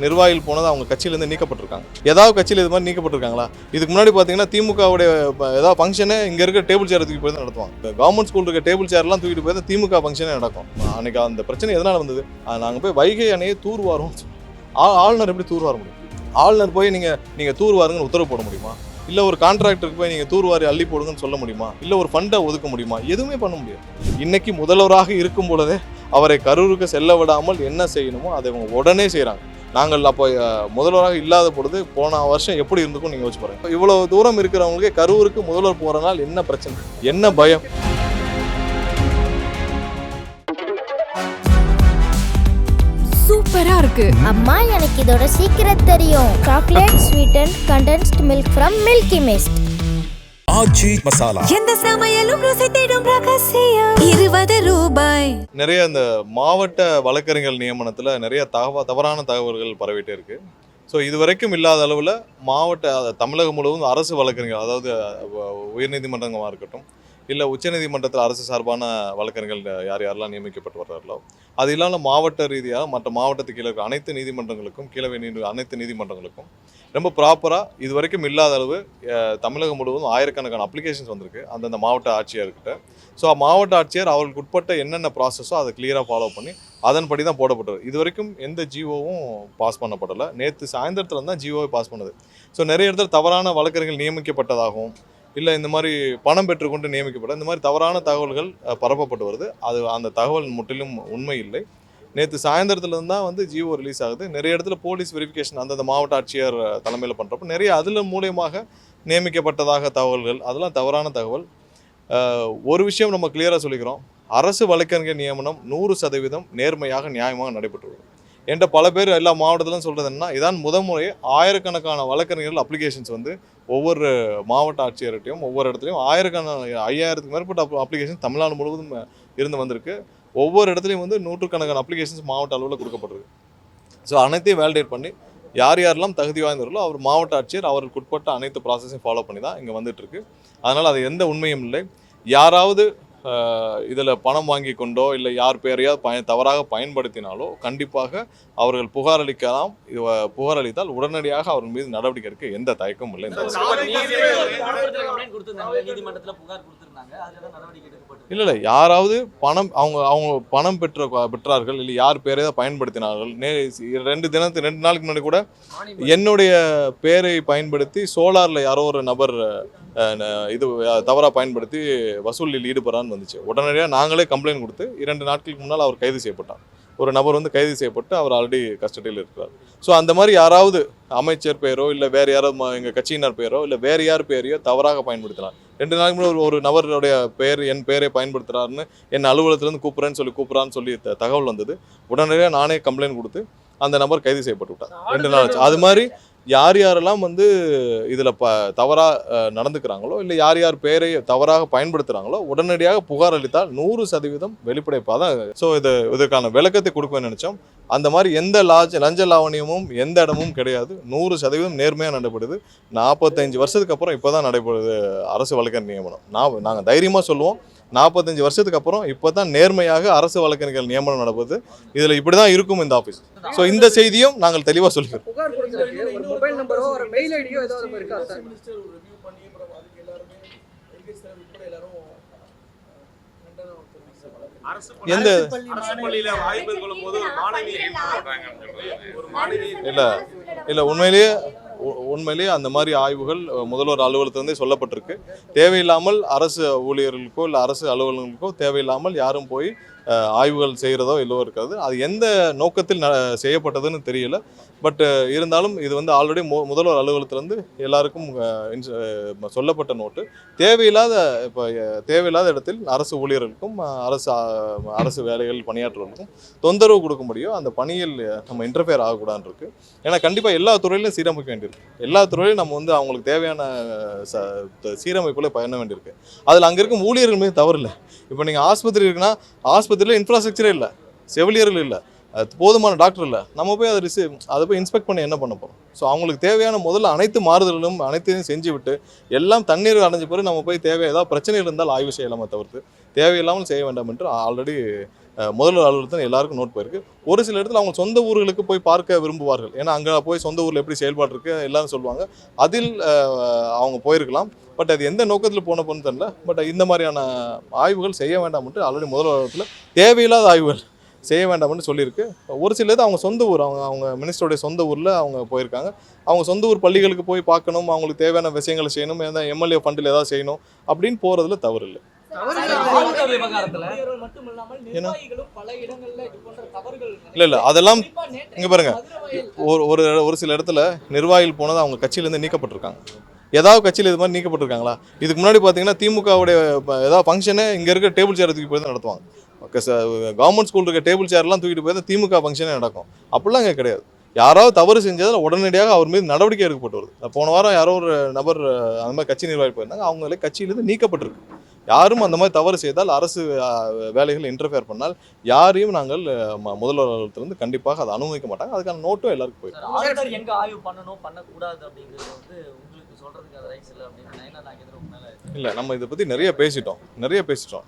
நிர்வாகிகள் போனது அவங்க கட்சியிலேருந்து நீக்கப்பட்டிருக்காங்க. ஏதாவது கட்சியில் இது மாதிரி நீக்கப்பட்டிருக்காங்களா? இதுக்கு முன்னாடி பார்த்தீங்கன்னா திமுகவுடைய ஏதாவது ஃபங்க்ஷனே இங்கே இருக்க டேபிள் சேர் தூக்கி போய் தான் நடத்துவாங்க. கவர்மெண்ட் ஸ்கூல் இருக்க டேபிள் சேர்லாம் தூக்கிட்டு போய் தான் திமுக ஃபங்க்ஷனே நடக்கும். அன்றைக்கி அந்த பிரச்சனை எதனால் வந்தது? நாங்கள் போய் வைகை அணையை தூர்வாரோம். ஆளுநர் எப்படி தூர்வார முடியும்? ஆளுநர் போய் நீங்கள் தூர்வாருங்கன்னு உத்தரவு போட முடியுமா? இல்லை ஒரு கான்ட்ராக்டருக்கு போய் நீங்கள் தூர்வாரி அள்ளி போடுங்கன்னு சொல்ல முடியுமா? இல்லை ஒரு ஃபண்டை ஒதுக்க முடியுமா? எதுவுமே பண்ண முடியாது. இன்னைக்கு முதல்வராக இருக்கும் பொழுதே அவரை கரூருக்கு செல்ல விடாமல் என்ன செய்யணுமோ அதை அவங்க உடனே செய்கிறாங்க. நாங்கள் அப்போ முதல்வராக இல்லாத பொழுது போன வருஷம் எப்படி இருந்துக்கும் நீங்கள் யோசிச்சு பாருங்க. இவ்வளோ தூரம் இருக்கிறவங்களுக்கே கரூருக்கு முதல்வர் போகிறனால என்ன பிரச்சனை, என்ன பயம்? சூப்பரா இருக்கு அம்மா, எனக்கு இதோட சீக்கிரம் தெரியும். Chocolate sweetened condensed milk from Milky Mist. Aachi Masala. எந்த சமையலும் ருசி தேடும் ரகசியம் 20 ரூபாய். நிறைய இந்த மாவட்ட வழக்கறிஞர் நியமனத்தில் நிறைய தவறான தகவல்கள் பரவிட்டே இருக்கு. ஸோ இதுவரைக்கும் இல்லாத அளவில் தமிழகம் முழுவதும் அரசு வழக்கறிஞர், அதாவது உயர்நீதிமன்றங்களாக இருக்கட்டும், இல்லை உச்சநீதிமன்றத்தில் அரசு சார்பான வழக்கறிஞர்கள் யாரெல்லாம் நியமிக்கப்பட்டு வர்றார்களோ, அது இல்லாமல் மாவட்ட ரீதியாக மற்ற மாவட்டத்துக்கு கீழே இருக்க அனைத்து நீதிமன்றங்களுக்கும், கீழே அனைத்து நீதிமன்றங்களுக்கும் ரொம்ப ப்ராப்பராக இது வரைக்கும் இல்லாத அளவு தமிழகம் முழுவதும் ஆயிரக்கணக்கான அப்ளிகேஷன்ஸ் வந்திருக்கு அந்தந்த மாவட்ட ஆட்சியர்கிட்ட. ஸோ மாவட்ட ஆட்சியர் அவர்களுக்கு உட்பட்ட என்னென்ன ப்ராசஸோ அதை கிளியராக ஃபாலோ பண்ணி அதன்படி தான் போடப்பட்டது. இது வரைக்கும் எந்த ஜிஓவும் பாஸ் பண்ணப்படலை. நேற்று சாயந்தரத்தில் தான் ஜிஓவை பாஸ் பண்ணுது. ஸோ நிறைய இடத்துல தவறான வழக்கறிஞர்கள் நியமிக்கப்பட்டதாகவும், இல்லை இந்த மாதிரி பணம் பெற்றுக்கொண்டு நியமிக்கப்பட்ட இந்த மாதிரி தவறான தகவல்கள் பரப்பப்பட்டு வருது. அந்த தகவல் முற்றிலும் உண்மை இல்லை. நேற்று சாயந்தரத்துலேருந்து தான் ஜிஓ ரிலீஸ் ஆகுது. நிறைய இடத்துல போலீஸ் வெரிஃபிகேஷன் அந்தந்த மாவட்ட ஆட்சியர் தலைமையில் பண்ணுறப்போ நிறைய அதில் மூலியமாக நியமிக்கப்பட்டதாக தகவல்கள், அதெல்லாம் தவறான தகவல். ஒரு விஷயம் நம்ம கிளியராக சொல்லிக்கிறோம், அரசு வழக்கறிஞர் நியமனம் 100% நேர்மையாக நியாயமாக நடைபெற்றுள்ளது. என்கிட்ட பல பேர் எல்லா மாவட்டத்திலும் சொல்கிறது என்னன்னா, இதான் முறை ஆயிரக்கணக்கான வழக்கறிஞர்கள் அப்ளிகேஷன்ஸ் ஒவ்வொரு மாவட்ட ஆட்சியர்கிட்டையும் ஒவ்வொரு இடத்துலையும் 5000க்கு மேற்பட்ட அப்ளிகேஷன் தமிழ்நாடு முழுவதும் இருந்து வந்திருக்கு. ஒவ்வொரு இடத்துலையும் நூற்றுக்கணக்கான அப்ளிகேஷன்ஸ் மாவட்ட அளவில் கொடுக்கப்பட்டிருக்கு. ஸோ அனைத்தையும் வேலிடேட் பண்ணி யாரெல்லாம் தகுதி வாய்ந்தவர்களோ அவர் மாவட்ட ஆட்சியர் அவருக்கு உட்பட்ட அனைத்து ப்ராசஸையும் ஃபாலோ பண்ணி தான் இங்கே வந்துட்டுருக்கு. அதனால் அது எந்த உண்மையும் இல்லை. யாராவது இதில் பணம் வாங்கி கொண்டோ இல்லை யார் பேரையாவது தவறாக பயன்படுத்தினாலோ கண்டிப்பாக அவர்கள் புகார் அளிக்கலாம். புகார் அளித்தால் உடனடியாக அவர்கள் மீது நடவடிக்கை எடுக்க எந்த தயக்கமும் இல்லை. இல்லை யாராவது அவங்க பணம் பெற்றார்கள் இல்லை யார் பேரையாவது பயன்படுத்தினார்கள். 2 நாளுக்கு முன்னாடி கூட என்னுடைய பேரை பயன்படுத்தி சோலாரில் யாரோ ஒரு நபர் இது தவறாக பயன்படுத்தி வசூலில் ஈடுபடுறான்னு வந்துச்சு. உடனடியாக நாங்களே கம்ப்ளைண்ட் கொடுத்து 2 நாட்களுக்கு முன்னால் அவர் கைது செய்யப்பட்டார். ஒரு நபர் கைது செய்யப்பட்டு அவர் ஆல்ரெடி கஸ்டடியில் இருக்கிறார். ஸோ அந்த மாதிரி யாராவது அமைச்சர் பேரோ இல்லை வேறு யாராவது எங்கள் கட்சியினர் பேரோ இல்லை வேறு யார் பேரையோ தவறாக பயன்படுத்தினார். 2 நாளைக்கு முன்னாடி ஒரு நபருடைய என் பேரை பயன்படுத்துகிறாருன்னு என் அலுவலகத்திலேருந்து கூப்பிட்றான்னு சொல்லி தகவல் வந்தது. உடனடியாக நானே கம்ப்ளைண்ட் கொடுத்து அந்த நபர் கைது செய்யப்பட்டு விட்டார். 2 நாள் ஆச்சு. அது மாதிரி யாரெல்லாம் இதில் தவறாக நடந்துக்கிறாங்களோ இல்லை யார் பேரை தவறாக பயன்படுத்துகிறாங்களோ உடனடியாக புகார் அளித்தால் 100% வெளிப்படைப்பாக தான். ஸோ இதற்கான விளக்கத்தை கொடுப்பேன்னு நினச்சோம். அந்த மாதிரி எந்த லஞ்ச லாவணியமும் எந்த இடமும் கிடையாது. 100% நேர்மையாக நடைபெறுது. 45 வருஷத்துக்கு அப்புறம் இப்போ தான் நடைபெறுது அரசு வழக்கறிஞர் நியமனம். நாங்கள் தைரியமாக சொல்லுவோம், 45 வருஷத்துக்கு அப்புறம் இப்போ தான் நேர்மையாக அரசு வழக்கறிஞர்கள் நியமனம் நடக்குது. இதில் இப்படி தான் இருக்கும் இந்த ஆஃபீஸ். ஸோ இந்த செய்தியும் நாங்கள் தெளிவாக சொல்லிக்கிறோம். எந்த இல்லை உண்மையிலேயே அந்த மாதிரி ஆய்வுகள் முதல்வர் அலுவலகத்திலிருந்தே சொல்லப்பட்டிருக்கு. தேவையில்லாமல் அரசு ஊழியர்களுக்கோ இல்லை அரசு அலுவலர்களுக்கோ தேவையில்லாமல் யாரும் போய் ஆய்வுகள் செய்கிறதோ இல்லவோ இருக்காது. அது எந்த நோக்கத்தில் செய்யப்பட்டதுன்னு தெரியல. பட் இருந்தாலும் இது ஆல்ரெடி முதல்வர் அலுவலகத்திலேருந்து எல்லாருக்கும் சொல்லப்பட்ட நோட்டு. தேவையில்லாத இடத்தில் அரசு ஊழியர்களுக்கும் அரசு வேலைகள் பணியாற்றுவதற்கும் தொந்தரவு கொடுக்க முடியும். அந்த பணியில் நம்ம இன்டர்ஃபியர் ஆகக்கூடாதுன்னு இருக்குது. ஏன்னா கண்டிப்பாக எல்லா துறையிலும் சீரமைக்க வேண்டியிருக்கு. எல்லா துறையிலும் நம்ம அவங்களுக்கு தேவையான சீரமைப்புகளை பண்ண வேண்டியிருக்கு. அதில் அங்கே இருக்கும் ஊழியர்கள் மீது தவறு இல்லை. இப்போ நீங்கள் ஆஸ்பத்திரி இருக்குன்னா ஆஸ்பத்திரியில் இன்ஃப்ராஸ்ட்ரக்சரே இல்லை, செவிலியர்கள் இல்லை, போதுமான டாக்டர் இல்லை. நம்ம போய் அதை போய் இன்ஸ்பெக்ட் பண்ணி என்ன பண்ண போகிறோம்? ஸோ அவங்களுக்கு தேவையான முதல்ல அனைத்து மாறுதல்களும் அனைத்தையும் செஞ்சு விட்டு எல்லாம் தண்ணீர் அடைஞ்ச பிறகு நம்ம போய் ஏதாவது பிரச்சனைகள் இருந்தால் ஆய்வு செய்யலாமே தவிர்த்து தேவையில்லாமல் செய்ய வேண்டாம் என்று ஆல்ரெடி முதல்வர் அலுவலகத்தில் எல்லாருக்கும் நோட் போயிருக்கு. ஒரு சில இடத்துல அவங்க சொந்த ஊர்களுக்கு போய் பார்க்க விரும்புவார்கள். ஏன்னா அங்கே போய் சொந்த ஊரில் எப்படி செயல்பாடு இருக்குது எல்லாரும் சொல்லுவாங்க. அதில் அவங்க போயிருக்கலாம். பட் அது எந்த நோக்கத்தில் போனப்போன்னு தெரியல. பட் இந்த மாதிரியான ஆய்வுகள் செய்ய வேண்டாம்ட்டு ஆல்ரெடி முதல்வர் அலுவலகத்தில் தேவையில்லாத ஆய்வுகள் செய்ய வேண்டாம்னு சொல்லியிருக்கு. ஒரு சில இது அவங்க சொந்த ஊர், அவங்க மினிஸ்டருடைய சொந்த ஊரில் அவங்க போயிருக்காங்க. அவங்க சொந்த ஊர் பள்ளிகளுக்கு போய் பார்க்கணும், அவங்களுக்கு தேவையான விஷயங்களை செய்யணும், ஏதாவது எம்எல்ஏ ஃபண்டில் ஏதாவது செய்யணும் அப்படின்னு போகிறதுல தவறு இல்லை. இல்லை அதெல்லாம் இங்கே பாருங்க, ஒரு சில இடத்துல நிர்வாகிகள் போனது அவங்க கட்சியிலேருந்து நீக்கப்பட்டிருக்காங்க. ஏதாவது கட்சியில் இது மாதிரி நீக்கப்பட்டிருக்காங்களா? இதுக்கு முன்னாடி பார்த்தீங்கன்னா திமுகவுடைய ஏதாவது ஃபங்க்ஷனே இங்கே இருக்க டேபிள் சேர் தூக்கி போய் தான் நடத்துவாங்க. கவர்மெண்ட் ஸ்கூல் இருக்க டேபிள் சேர்லாம் தூக்கிட்டு போய் தான் திமுக ஃபங்க்ஷனே நடக்கும். அப்படிலாம் இங்கே கிடையாது. யாராவது தவறு செஞ்சதில் உடனடியாக அவர் மீது நடவடிக்கை எடுக்கப்பட்டு வருது. போன வாரம் யாரோ ஒரு நபர் அந்த மாதிரி கட்சி நிர்வாகி போயிருந்தாங்க, அவங்களே கட்சியிலேருந்து நீக்கப்பட்டிருக்கு. யாரும் அந்த மாதிரி தவறு செய்தால், அரசு வேலைகள் இன்டர்ஃபியர் பண்ணால் யாரையும் நாங்கள் முதல்வர் அலுவலகத்திலிருந்து கண்டிப்பாக அதை அனுமதிக்க மாட்டாங்க. அதுக்கான நோட்டும் எல்லாருக்கும் போயிருக்கு. எங்க ஆய்வு பண்ணணும் பண்ணக்கூடாது அப்படிங்கிறது வந்து உங்களுக்கு சொல்றதுக்கு அது ரைட்ஸ் இல்லை அப்படின்னு இல்லை, நம்ம இதை பற்றி நிறைய பேசிட்டோம்.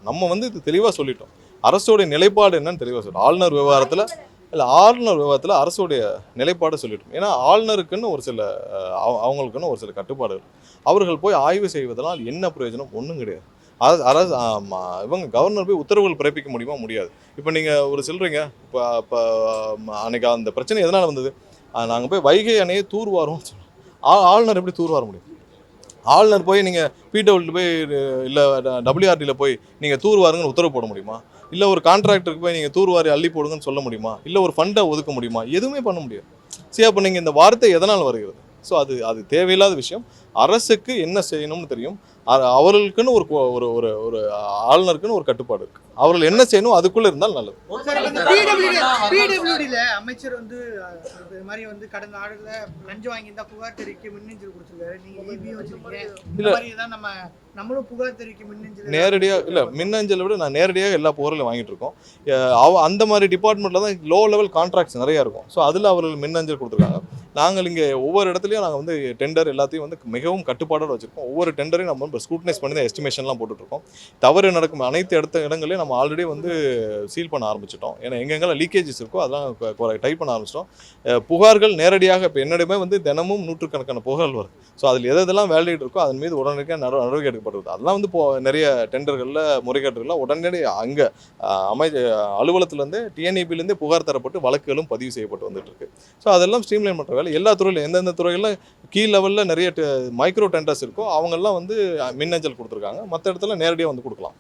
நம்ம வந்து இது தெளிவாக சொல்லிட்டோம். அரசோடைய நிலைப்பாடு என்னன்னு தெளிவாக சொல்லிட்டோம். ஆளுநர் விவகாரத்தில் அரசுடைய நிலைப்பாடு சொல்லிட்டோம். ஏன்னா ஆளுநருக்குன்னு ஒரு சில அவங்களுக்குன்னு ஒரு சில கட்டுப்பாடுகள். அவர்கள் போய் ஆய்வு செய்வதனால் என்ன பிரயோஜனம்? ஒன்றும் கிடையாது. அரசு இவங்க கவர்னர் போய் உத்தரவுகள் பிறப்பிக்க முடியுமா? முடியாது. இப்போ நீங்கள் ஒரு சொல்கிறீங்க, இப்போ அன்னைக்கு அந்த பிரச்சனை எதனால் வந்தது? நாங்கள் போய் வைகை அணையை தூர்வாரோம் சொல்லுவோம். ஆளுநர் எப்படி தூர்வார முடியும்? ஆளுநர் போய் நீங்கள் பிடபிள்யூ போய் இல்லை டபிள்யூஆர்டியில் போய் நீங்கள் தூர்வாருங்கன்னு உத்தரவு போட முடியுமா? இல்லை ஒரு கான்ட்ராக்டருக்கு போய் நீங்கள் தூர்வாரி அள்ளி போடுங்கன்னு சொல்ல முடியுமா? இல்லை ஒரு ஃபண்டை ஒதுக்க முடியுமா? எதுவுமே பண்ண முடியாது. சரி, அப்போ நீங்கள் இந்த வார்த்தை எதனால் வருகிறது? ஸோ அது தேவையில்லாத விஷயம். அரசுக்கு என்ன செய்யணும்னு தெரியும். அவர்களுக்குன்னு ஒரு ஒரு ஒரு ஆளுநருக்குன்னு ஒரு கட்டுப்பாடு இருக்கு. அவர்கள் என்ன செய்யணும் அதுக்குள்ள இருந்தால் நல்லது. அமைச்சர் வந்து இது மாதிரி வந்து கடந்த ஆண்டுல லஞ்சம் வாங்கி தான் புகார் தெரிவிக்க மின்னஞ்சல் கொடுத்துருக்காரு. நீங்க ஈபியும் வச்சிருக்கீங்க. இந்த மாதிரி தான் நம்மளும் புகார் தெரிவிக்க மின்னஞ்சல் நேரடியாக இல்லை, மின்னஞ்சலை விட நான் நேரடியாக எல்லா புகார்களையும் வாங்கிட்டு இருக்கோம். அந்த மாதிரி டிபார்ட்மெண்ட்டில் தான் லோ லெவல் கான்ட்ராக்ட்ஸ் நிறையா இருக்கும். ஸோ அதில் அவர்கள் மின்னஞ்சல் கொடுத்துருக்காங்க. நாங்கள் இங்கே ஒவ்வொரு இடத்துலையும் நாங்கள் வந்து டெண்டர் எல்லாத்தையும் வந்து மிகவும் கட்டுப்பாடோடு வச்சுருக்கோம். ஒவ்வொரு டெண்டரையும் நம்ம வந்து ஸ்க்ரூட்டனைஸ் பண்ணி தான் எஸ்டிமேஷன்லாம் போட்டுட்ருக்கோம். தவறு நடக்கும் அனைத்து இடங்களையும் நம்ம ஆல்ரெடி வந்து சீல் பண்ண ஆரம்பிச்சிட்டோம். ஏன்னா எங்கெங்கெல்லாம் லீக்கேஜஸ் இருக்கோ அதெல்லாம் டைப் பண்ண ஆரம்பிச்சிட்டோம். புகார்கள் நேரடியாக இப்போ என்னிடமே வந்து தினமும் நூற்றுக்கணக்கான புகார்கள் வருது. ஸோ அதில் எதெல்லாம் வேலிட் இருக்கோ அதன் மீது உடனடியாக நடவடிக்கை எடுக்கப்படுது. அதெல்லாம் வந்து நிறைய டெண்டர்களில் முறைகேடுகளில் உடனடி அங்கே அலுவலகத்துலேருந்து டிஎன்இபிலேருந்தே புகார் தரப்பட்டு வழக்குகளும் பதிவு செய்யப்பட்டு வந்துட்டு இருக்கு. ஸோ அதெல்லாம் ஸ்ட்ரீம்லைன் பண்ணுற வேலை எல்லா துறையிலும் எந்தெந்த துறைகளில் கீழ் லெவலில் நிறைய மைக்ரோ டெண்டர்ஸ் இருக்கோ அவங்கெல்லாம் வந்து மின்னஞ்சல் கொடுத்துருக்காங்க. மற்ற இடத்துல நேரடியாக வந்து கொடுக்கலாம்.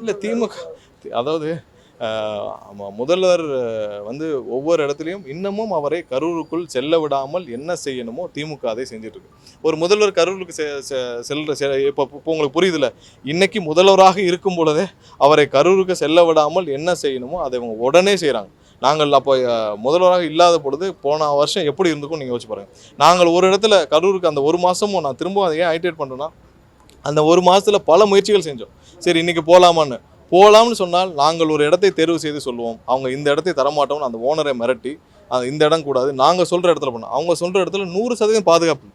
இல்லை திமுக அதாவது முதல்வர் வந்து ஒவ்வொரு இடத்துலையும் இன்னமும் அவரை கரூருக்குள் செல்ல விடாமல் என்ன செய்யணுமோ திமுக அதை செஞ்சுட்டு இருக்கு. ஒரு முதல்வர் கரூருக்கு இப்போ உங்களுக்கு புரியுதுல, இன்னைக்கு முதல்வராக இருக்கும் பொழுதே அவரை கரூருக்கு செல்ல விடாமல் என்ன செய்யணுமோ அதை அவங்க உடனே செய்கிறாங்க. நாங்கள் அப்போ முதல்வராக இல்லாத பொழுது போன வருஷம் எப்படி இருந்துக்கும் நீங்கள் யோசிச்சு பாருங்கள். நாங்கள் ஒரு இடத்துல கரூருக்கு அந்த ஒரு மாதமும் நான் திரும்ப அதை ஏன் ஐட்டேட் பண்ணுறேன்னா, அந்த ஒரு மாதத்தில் பல முயற்சிகள் செஞ்சோம். சரி இன்னைக்கு போகலாம்னு சொன்னால் நாங்கள் ஒரு இடத்தை தேர்வு செய்து சொல்லுவோம். அவங்க இந்த இடத்தை தரமாட்டோம்னு அந்த ஓனரை மிரட்டி இந்த இடம் கூடாது நாங்கள் சொல்கிற இடத்துல பண்ணோம். அவங்க சொல்கிற இடத்துல 100% பாதுகாப்பு.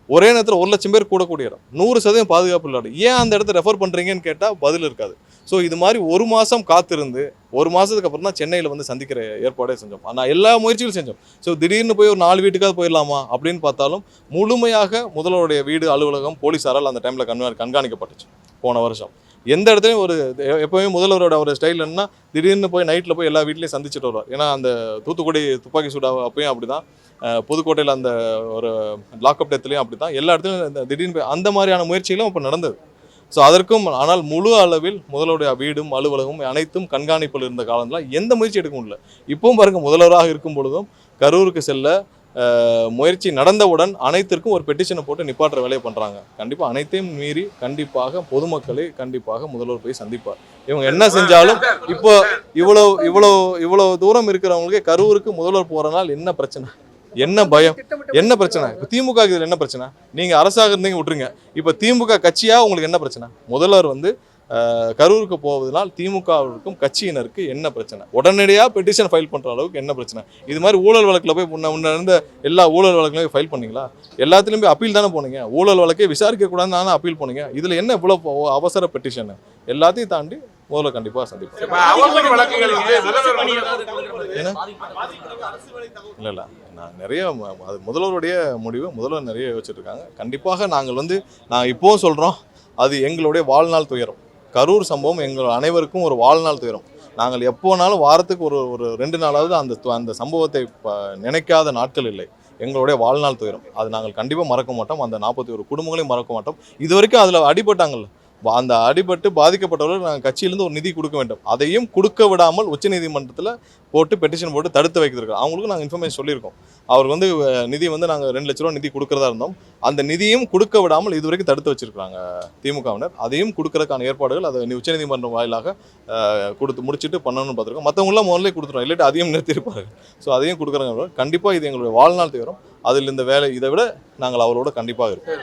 ஒரே நேரத்தில் 1,00,000 பேர் கூடக்கூடிய இடம் 100% பாதுகாப்பு இல்லாது. ஏன் அந்த இடத்த ரெஃபர் பண்ணுறீங்கன்னு கேட்டால் பதில் இருக்காது. ஸோ இது மாதிரி ஒரு மாதம் காத்திருந்து ஒரு மாதத்துக்கு அப்புறம் தான் சென்னையில் வந்து சந்திக்கிற ஏற்பாடே செஞ்சோம். ஆனால் எல்லா முயற்சிகளும் செஞ்சோம். ஸோ திடீர்னு போய் ஒரு 4 வீட்டுக்காவது போயிடலாமா அப்படின்னு பார்த்தாலும் முழுமையாக முதல்வருடைய வீடு அலுவலகம் போலீஸாரால் அந்த டைமில் கண்காணிக்கப்பட்டுச்சு. போன வருஷம் எந்த இடத்துலையும் எப்போவுமே முதல்வரோட ஒரு ஸ்டைல் என்னன்னா திடீர்னு போய் நைட்டில் போய் எல்லா வீட்லேயும் சந்திச்சுட்டு வருவார். ஏன்னா அந்த தூத்துக்குடி துப்பாக்கி சூடா அப்பயும் அப்படி தான், புதுக்கோட்டையில் அந்த ஒரு லாக்அப் டெத்துலேயும் அப்படி தான், எல்லா இடத்துலையும் திடீர்னு போய் அந்த மாதிரியான முயற்சிகளும் இப்போ நடந்தது. ஸோ அதற்கும் ஆனால் முழு அளவில் முதல்வருடைய வீடும் அலுவலகம் அனைத்தும் கண்காணிப்பில் இருந்த காலத்தில் எந்த முயற்சி எடுக்க முடியல. இப்பவும் பாருங்க, முதல்வராக இருக்கும் பொழுதும் கரூருக்கு செல்ல முயற்சி நடந்தவுடன் அனைத்திற்கும் ஒரு பெட்டிஷனை போட்டு நிப்பாட்டுற வேலையை பண்ணுறாங்க. கண்டிப்பாக அனைத்தையும் மீறி கண்டிப்பாக பொதுமக்களை கண்டிப்பாக முதல்வர் போய் சந்திப்பார். இவங்க என்ன செஞ்சாலும் இப்போ இவ்வளோ தூரம் இருக்கிறவங்களுக்கே கரூருக்கு முதல்வர் போகிறனால என்ன பிரச்சனை, என்ன பயம், என்ன பிரச்சனை? இப்போ திமுக இதில் என்ன பிரச்சனை? நீங்கள் அரசாக இருந்தீங்க விட்டுருங்க, இப்போ திமுக கட்சியாக உங்களுக்கு என்ன பிரச்சனை? முதல்வர் வந்து கரூருக்கு போவதனால் திமுகவிற்கும் கட்சியினருக்கு என்ன பிரச்சனை, உடனடியாக பெட்டிஷன் ஃபைல் பண்ணுற அளவுக்கு என்ன பிரச்சனை? இது மாதிரி ஊழல் வழக்கில் போய் முன்ன இருந்த எல்லா ஊழல் வழக்குலையும் ஃபைல் பண்ணீங்களா? எல்லாத்துலேயும் போய் அப்பீல் தானே போனீங்க. ஊழல் வழக்கை விசாரிக்கக்கூடாதுன்னு தானே அப்பீல் போனீங்க. இதில் என்ன இவ்வளோ அவசர பெட்டிஷன்? எல்லாத்தையும் தாண்டி முதல்ல கண்டிப்பாக சந்திப்போம். இல்லை நான் நிறைய அது முதல்வருடைய முடிவு, முதல்வர் நிறைய யோசிச்சுட்டு இருக்காங்க. கண்டிப்பாக நாங்கள் இப்போவும் சொல்கிறோம், அது எங்களுடைய வாழ்நாள் துயரம். கரூர் சம்பவம் எங்கள் அனைவருக்கும் ஒரு வாழ்நாள் துயரம். நாங்கள் எப்போனாலும் வாரத்துக்கு ஒரு 2 நாளாவது அந்த சம்பவத்தை நினைக்காத நாட்கள் இல்லை. எங்களுடைய வாழ்நாள் துயரம். அது நாங்கள் கண்டிப்பாக மறக்க மாட்டோம். அந்த 41 குடும்பங்களையும் மறக்க மாட்டோம். இது வரைக்கும் அதில் அடிபட்டாங்கல்ல, அந்த அடிபட்டு பாதிக்கப்பட்டவர்கள் நாங்கள் கட்சியிலேருந்து ஒரு நிதி கொடுக்க வேண்டும். அதையும் கொடுக்க விடாமல் உச்சநீதிமன்றத்தில் போட்டு பெட்டிஷன் போட்டு தடுத்து வைக்கிறோம். அவங்களுக்கும் நாங்கள் இன்ஃபர்மேஷன் சொல்லியிருக்கோம். அவருக்கு நிதி நாங்கள் 2 லட்ச ரூபா நிதி கொடுக்குறதா இருந்தோம். அந்த நிதியும் கொடுக்க விடாமல் இதுவரைக்கும் தடுத்து வச்சிருக்காங்க திமுகவினர். அதையும் கொடுக்கறதுக்கான ஏற்பாடுகள் அதை உச்சநீதிமன்றம் வாயிலாக கொடுத்து முடிச்சுட்டு பண்ணணும்னு பார்த்துருக்கோம். மற்றவங்களாம் முதல்ல கொடுத்துருவோம், இல்லாட்டி அதையும் நிறுத்தியிருப்பாங்க. ஸோ அதையும் கொடுக்குறாங்க. கண்டிப்பாக இது எங்களுடைய வாழ்நாள் துயரம். அதில் இந்த வேலை இதை விட நாங்கள் அவரோட கண்டிப்பாக இருக்கோம்.